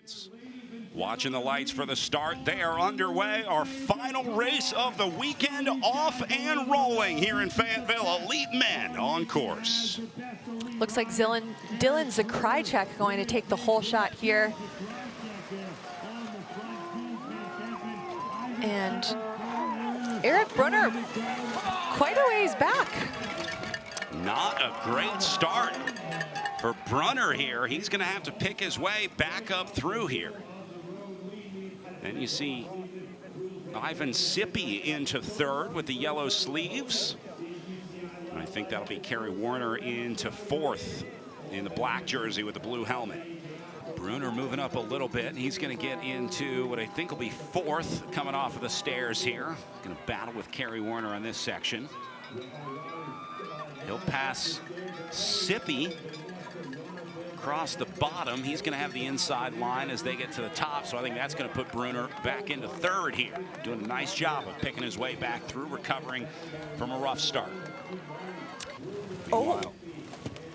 seconds. Watching the lights for the start. They are underway. Our final race of the weekend off and rolling here in Fayetteville. Elite men on course. Looks like Dylan Zakrajcek going to take the whole shot here. And Eric Brunner quite a ways back. Not a great start for Brunner here. He's going to have to pick his way back up through here. And you see Ivan Sippy into third with the yellow sleeves. And I think that'll be Kerry Warner into fourth in the black jersey with the blue helmet. Brunner moving up a little bit. He's going to get into what I think will be fourth coming off of the stairs here. Going to battle with Kerry Warner on this section. He'll pass Sippy across the bottom. He's going to have the inside line as they get to the top, so I think that's going to put Brunner back into third here. Doing a nice job of picking his way back through, recovering from a rough start. Meanwhile,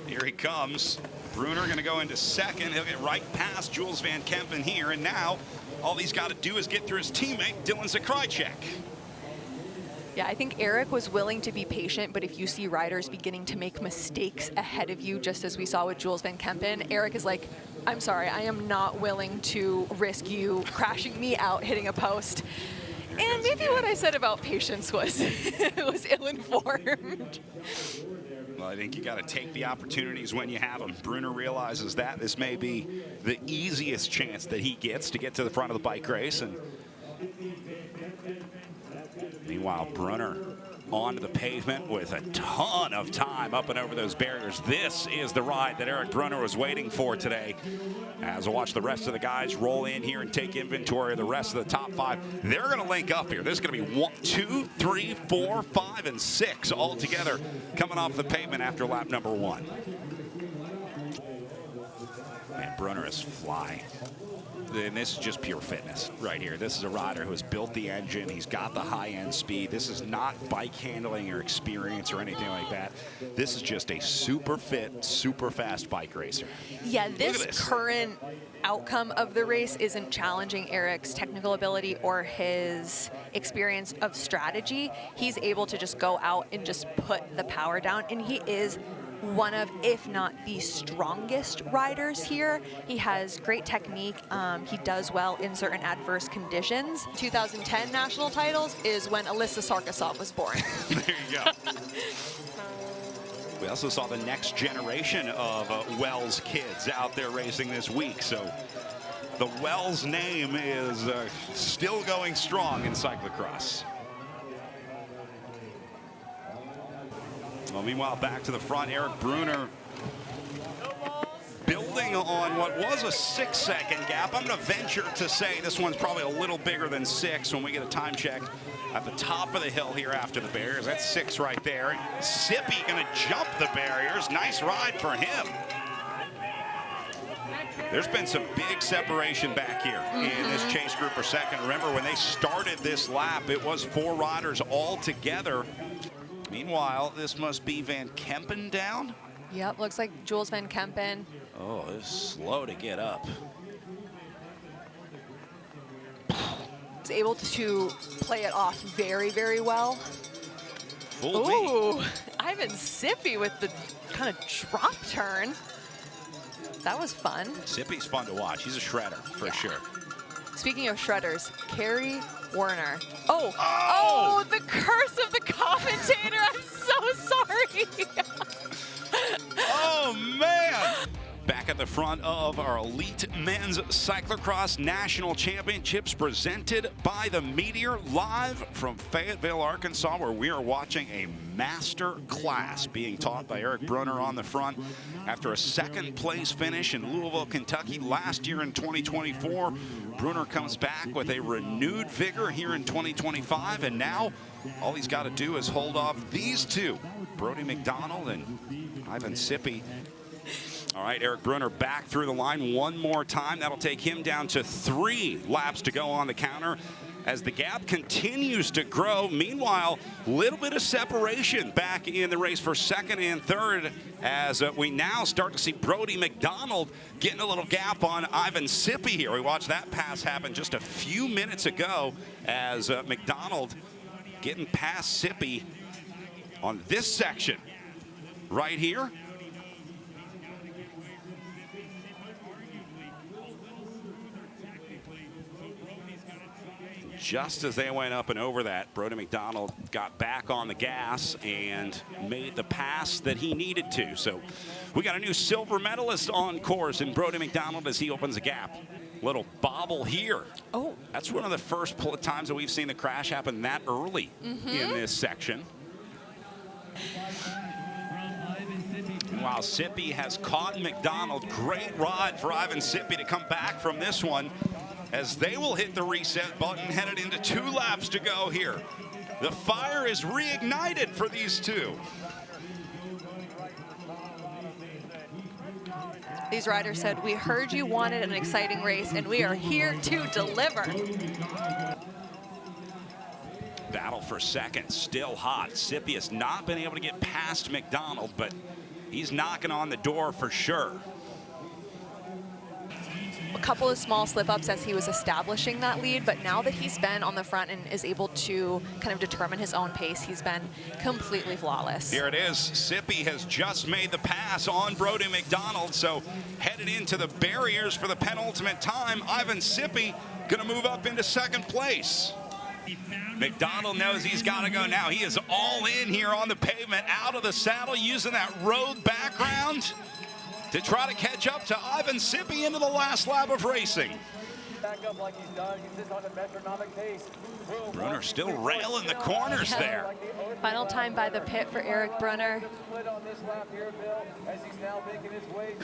here he comes. Brunner going to go into second. He'll get right past Jules Van Kempen here, and now all he's got to do is get through his teammate, Dylan Zakrajcek. Yeah, I think Eric was willing to be patient, but if you see riders beginning to make mistakes ahead of you, just as we saw with Jules Van Kempen, Eric is like, I'm sorry, I am not willing to risk you crashing me out, hitting a post. And maybe what I said about patience was, was ill-informed. Well, I think you got to take the opportunities when you have them. Brunner realizes that this may be the easiest chance that he gets to get to the front of the bike race. And meanwhile, Brunner onto the pavement with a ton of time up and over those barriers. This is the ride that Eric Brunner was waiting for today. As we'll watch the rest of the guys roll in here and take inventory of the rest of the top five. They're going to link up here. There's going to be 1, 2, 3, 4, 5, and 6 all together coming off the pavement after lap number 1. Man, Brunner is flying. And this is just pure fitness right here. This is a rider who has built the engine. He's got the high-end speed. This is not bike handling or experience or anything like that. This is just a super fit, super fast bike racer. Yeah, this current outcome of the race isn't challenging Eric's technical ability or his experience of strategy. He's able to just go out and just put the power down, and he is one of, if not the strongest riders here. He has great technique. He does well in certain adverse conditions. 2010 national titles is when Alyssa Sarkisov was born. There you go. We also saw the next generation of Wells kids out there racing this week. So the Wells name is still going strong in cyclocross. Well, meanwhile, back to the front, Eric Brunner building on what was a 6-second gap. I'm going to venture to say this one's probably a little bigger than 6 when we get a time check at the top of the hill here after the barriers. That's 6 right there. Sippy going to jump the barriers. Nice ride for him. There's been some big separation back here in this chase group for second. Remember, when they started this lap, it was 4 riders all together. Meanwhile, this must be Van Kempen down. Yep, looks like Jules Van Kempen. Oh, it's slow to get up. He's able to play it off very, very well. Full Ooh, Ivan Sippy with the kind of drop turn. That was fun. Sippy's fun to watch. He's a shredder, for sure. Speaking of shredders, Kerry Warner. Oh, the curse of the commentator. I'm so sorry. Oh, man. Back at the front of our Elite Men's Cyclocross National Championships presented by the Meteor, live from Fayetteville, Arkansas, where we are watching a master class being taught by Eric Brunner on the front after a second-place finish in Louisville, Kentucky last year in 2024. Brunner comes back with a renewed vigor here in 2025, and now all he's got to do is hold off these two, Brody McDonald and Ivan Sippy. All right, Eric Brunner back through the line one more time. That'll take him down to 3 laps to go on the counter as the gap continues to grow. Meanwhile, a little bit of separation back in the race for second and third as we now start to see Brody McDonald getting a little gap on Ivan Sippy here. We watched that pass happen just a few minutes ago as McDonald getting past Sippy on this section right here. Just as they went up and over that, Brody McDonald got back on the gas and made the pass that he needed to. So we got a new silver medalist on course in Brody McDonald as he opens a gap. Little bobble here. Oh. That's one of the first times that we've seen the crash happen that early in this section. While Sippy has caught McDonald, great ride for Ivan Sippy to come back from this one as they will hit the reset button, headed into 2 laps to go here. The fire is reignited for these two. These riders said, we heard you wanted an exciting race, and we are here to deliver. Battle for second, still hot. Sippy has not been able to get past McDonald, but he's knocking on the door for sure. A couple of small slip-ups as he was establishing that lead, but now that he's been on the front and is able to kind of determine his own pace, he's been completely flawless. Here it is. Sippy has just made the pass on Brody McDonald, so headed into the barriers for the penultimate time. Ivan Sippy gonna move up into second place. McDonald knows he's got to go now. He is all in here on the pavement, out of the saddle, using that road background to try to catch up to Ivan Sippy into the last lap of racing. Back up like he's done. He's on a metronomic pace. Brunner still railing the corners there. Final time by the pit for Eric Brunner. Split on this lap here, Bill, as he's now making his way.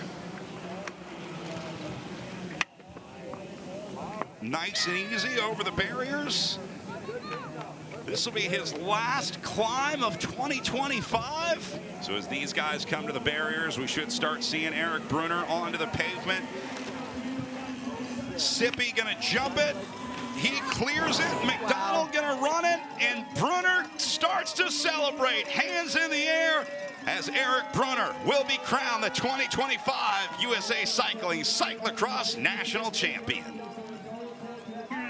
Nice and easy over the barriers. This will be his last climb of 2025. So as these guys come to the barriers, we should start seeing Eric Brunner onto the pavement. Sippy gonna jump it. He clears it. McDonald gonna run it. And Brunner starts to celebrate. Hands in the air as Eric Brunner will be crowned the 2025 USA Cycling Cyclocross National Champion.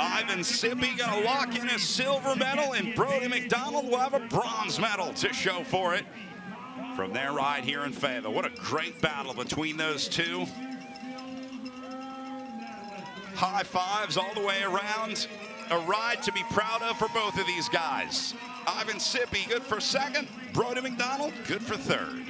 Ivan Sippy gonna lock in his silver medal, and Brody McDonald will have a bronze medal to show for it from their ride here in Fayetteville. What a great battle between those two. High fives all the way around. A ride to be proud of for both of these guys. Ivan Sippy good for second. Brody McDonald good for third.